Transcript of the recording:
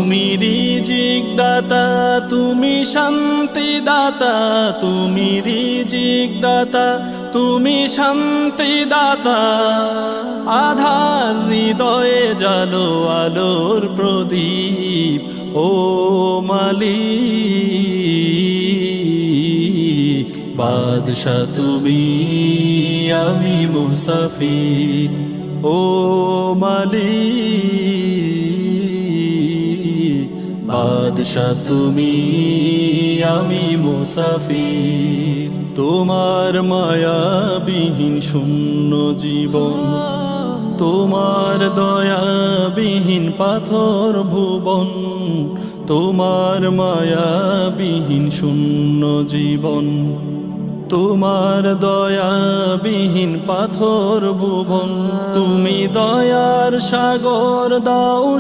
তুমি রিজিক দাতা, তুমি শান্তি দাতা, তুমি রিজিক দাতা, তুমি শান্তি দাতা। আধার হৃদয়ে জালো আলোর প্রদীপ, ও মালিক। বাদশা তুমি, আমি মুসাফির, ও মালিক। বাদশা তুমি, আমি মুসাফির। তোমার মায়াবিহীন শূন্য জীবন, তোমার দয়াবিহীন পাথর ভুবন। তোমার মায়াবিহীন শূন্য জীবন, তোমার দয়াবিহীন পাথর ভুবন। তুমি দয়ার সাগর, দাও